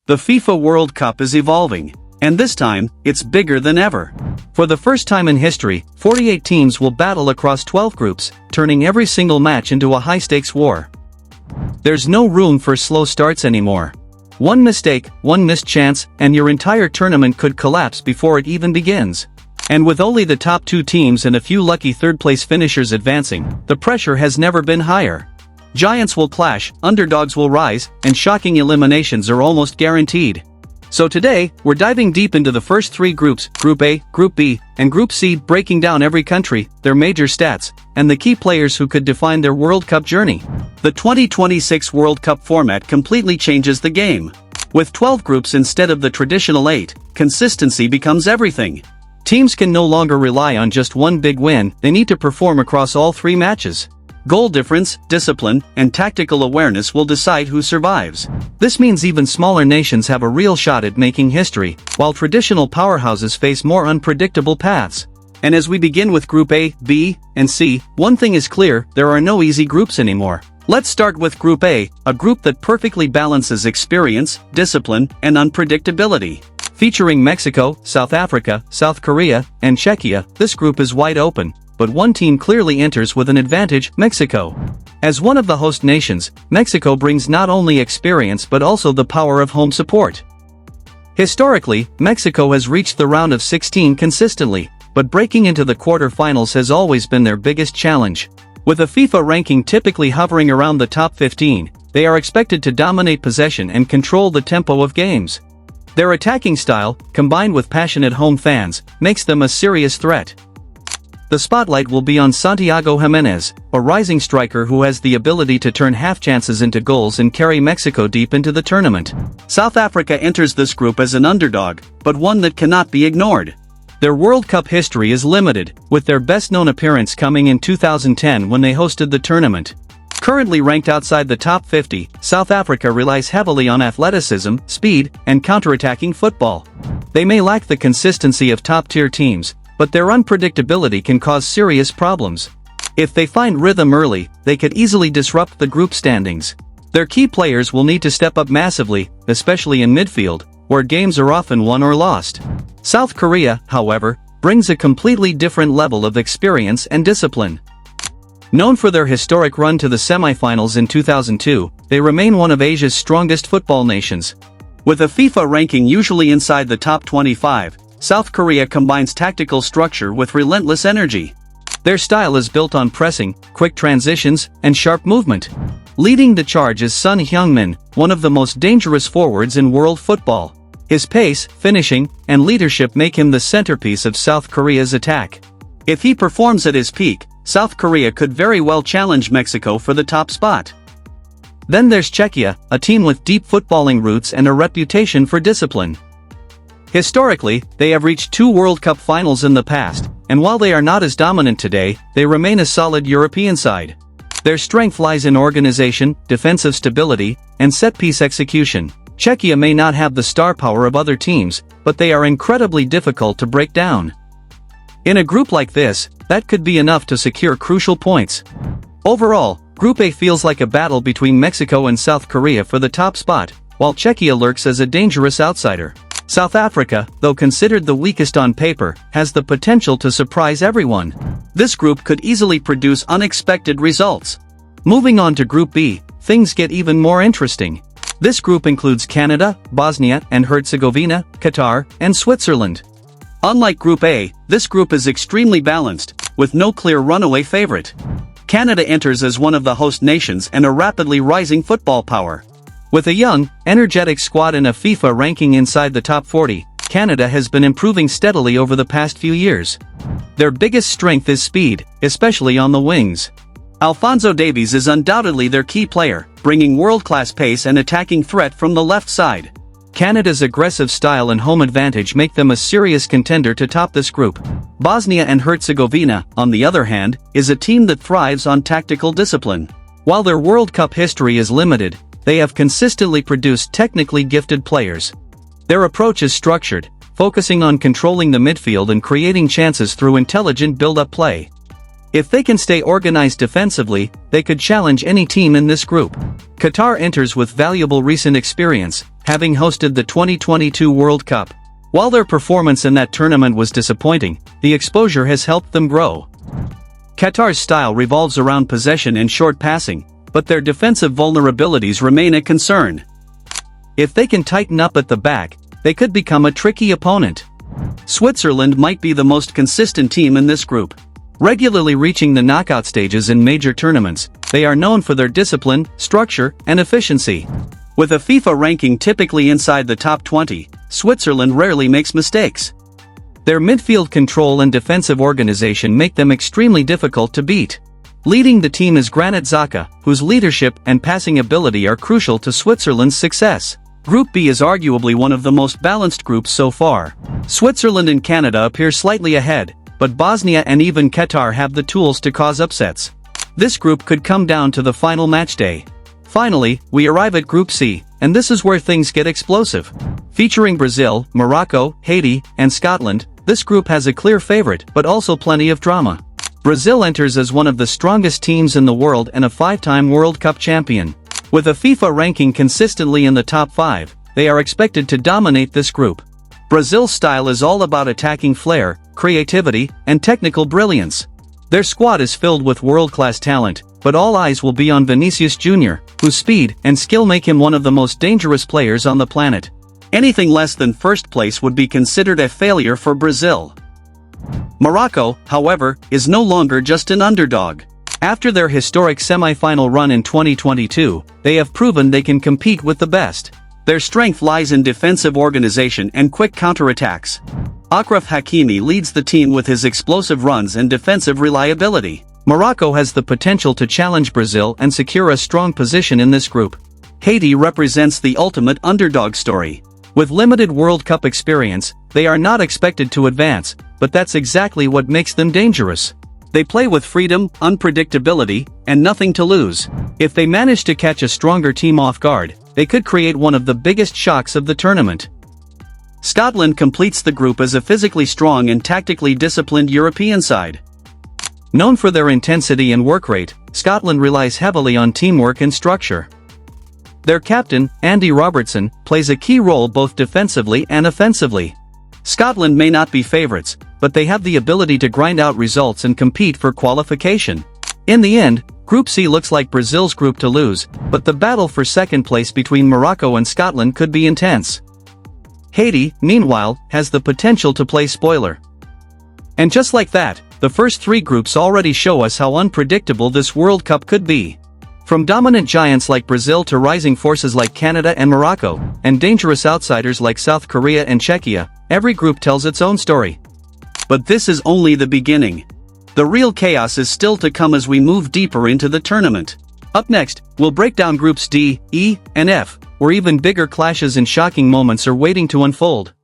The FIFA World Cup is evolving, and this time, it's bigger than ever. For the first time in history, 48 teams will battle across 12 groups, turning every single match into a high-stakes war. There's no room for slow starts anymore. One mistake, one missed chance, and your entire tournament could collapse before it even begins. And with only the top 2 teams and a few lucky third-place finishers advancing, the pressure has never been higher. Giants will clash, underdogs will rise, and shocking eliminations are almost guaranteed. So today, we're diving deep into the first 3 groups, Group A, Group B, and Group C, breaking down every country, their major stats, and the key players who could define their World Cup journey. The 2026 World Cup format completely changes the game. With 12 groups instead of the traditional 8, consistency becomes everything. Teams can no longer rely on just one big win, they need to perform across all 3 matches. Goal difference, discipline, and tactical awareness will decide who survives. This means even smaller nations have a real shot at making history, while traditional powerhouses face more unpredictable paths. And as we begin with Group A, B, and C, one thing is clear, there are no easy groups anymore. Let's start with Group A, a group that perfectly balances experience, discipline, and unpredictability. Featuring Mexico, South Africa, South Korea, and Czechia, this group is wide open. But one team clearly enters with an advantage, Mexico. As one of the host nations, Mexico brings not only experience but also the power of home support. Historically, Mexico has reached the round of 16 consistently, but breaking into the quarter-finals has always been their biggest challenge. With a FIFA ranking typically hovering around the top 15, they are expected to dominate possession and control the tempo of games. Their attacking style, combined with passionate home fans, makes them a serious threat. The spotlight will be on Santiago Jimenez, a rising striker who has the ability to turn half chances into goals and carry Mexico deep into the tournament. South Africa enters this group as an underdog, but one that cannot be ignored. Their World Cup history is limited, with their best-known appearance coming in 2010 when they hosted the tournament. Currently ranked outside the top 50, South Africa relies heavily on athleticism, speed, and counter-attacking football. They may lack the consistency of top-tier teams, but their unpredictability can cause serious problems. If they find rhythm early, they could easily disrupt the group standings. Their key players will need to step up massively, especially in midfield, where games are often won or lost. South Korea, however, brings a completely different level of experience and discipline. Known for their historic run to the semifinals in 2002, they remain one of Asia's strongest football nations. With a FIFA ranking usually inside the top 25, South Korea combines tactical structure with relentless energy. Their style is built on pressing, quick transitions, and sharp movement. Leading the charge is Son Heung-min, one of the most dangerous forwards in world football. His pace, finishing, and leadership make him the centerpiece of South Korea's attack. If he performs at his peak, South Korea could very well challenge Mexico for the top spot. Then there's Czechia, a team with deep footballing roots and a reputation for discipline. Historically, they have reached 2 World Cup finals in the past, and while they are not as dominant today, they remain a solid European side. Their strength lies in organization, defensive stability, and set-piece execution. Czechia may not have the star power of other teams, but they are incredibly difficult to break down. In a group like this, that could be enough to secure crucial points. Overall, Group A feels like a battle between Mexico and South Korea for the top spot, while Czechia lurks as a dangerous outsider. South Africa, though considered the weakest on paper, has the potential to surprise everyone. This group could easily produce unexpected results. Moving on to Group B, things get even more interesting. This group includes Canada, Bosnia and Herzegovina, Qatar, and Switzerland. Unlike Group A, this group is extremely balanced, with no clear runaway favorite. Canada enters as one of the host nations and a rapidly rising football power. With a young, energetic squad and a FIFA ranking inside the top 40, Canada has been improving steadily over the past few years. Their biggest strength is speed, especially on the wings. Alphonso Davies is undoubtedly their key player, bringing world-class pace and attacking threat from the left side. Canada's aggressive style and home advantage make them a serious contender to top this group. Bosnia and Herzegovina, on the other hand, is a team that thrives on tactical discipline. While their World Cup history is limited, they have consistently produced technically gifted players. Their approach is structured, focusing on controlling the midfield and creating chances through intelligent build-up play. If they can stay organized defensively, they could challenge any team in this group. Qatar enters with valuable recent experience, having hosted the 2022 World Cup. While their performance in that tournament was disappointing, the exposure has helped them grow. Qatar's style revolves around possession and short passing, but their defensive vulnerabilities remain a concern. If they can tighten up at the back, they could become a tricky opponent. Switzerland might be the most consistent team in this group. Regularly reaching the knockout stages in major tournaments, they are known for their discipline, structure, and efficiency. With a FIFA ranking typically inside the top 20, Switzerland rarely makes mistakes. Their midfield control and defensive organization make them extremely difficult to beat. Leading the team is Granit Xhaka, whose leadership and passing ability are crucial to Switzerland's success. Group B is arguably one of the most balanced groups so far. Switzerland and Canada appear slightly ahead, but Bosnia and even Qatar have the tools to cause upsets. This group could come down to the final match day. Finally, we arrive at Group C, and this is where things get explosive. Featuring Brazil, Morocco, Haiti, and Scotland, this group has a clear favorite, but also plenty of drama. Brazil enters as one of the strongest teams in the world and a 5-time World Cup champion. With a FIFA ranking consistently in the top 5, they are expected to dominate this group. Brazil's style is all about attacking flair, creativity, and technical brilliance. Their squad is filled with world-class talent, but all eyes will be on Vinicius Jr., whose speed and skill make him one of the most dangerous players on the planet. Anything less than first place would be considered a failure for Brazil. Morocco, however, is no longer just an underdog. After their historic semi-final run in 2022, they have proven they can compete with the best. Their strength lies in defensive organization and quick counterattacks. Achraf Hakimi leads the team with his explosive runs and defensive reliability. Morocco has the potential to challenge Brazil and secure a strong position in this group. Haiti represents the ultimate underdog story. With limited World Cup experience, they are not expected to advance, but that's exactly what makes them dangerous. They play with freedom, unpredictability, and nothing to lose. If they manage to catch a stronger team off guard, they could create one of the biggest shocks of the tournament. Scotland completes the group as a physically strong and tactically disciplined European side. Known for their intensity and work rate, Scotland relies heavily on teamwork and structure. Their captain, Andy Robertson, plays a key role both defensively and offensively. Scotland may not be favorites, but they have the ability to grind out results and compete for qualification. In the end, Group C looks like Brazil's group to lose, but the battle for second place between Morocco and Scotland could be intense. Haiti, meanwhile, has the potential to play spoiler. And just like that, the first 3 groups already show us how unpredictable this World Cup could be. From dominant giants like Brazil to rising forces like Canada and Morocco, and dangerous outsiders like South Korea and Czechia, every group tells its own story. But this is only the beginning. The real chaos is still to come as we move deeper into the tournament. Up next, we'll break down Groups D, E, and F, where even bigger clashes and shocking moments are waiting to unfold.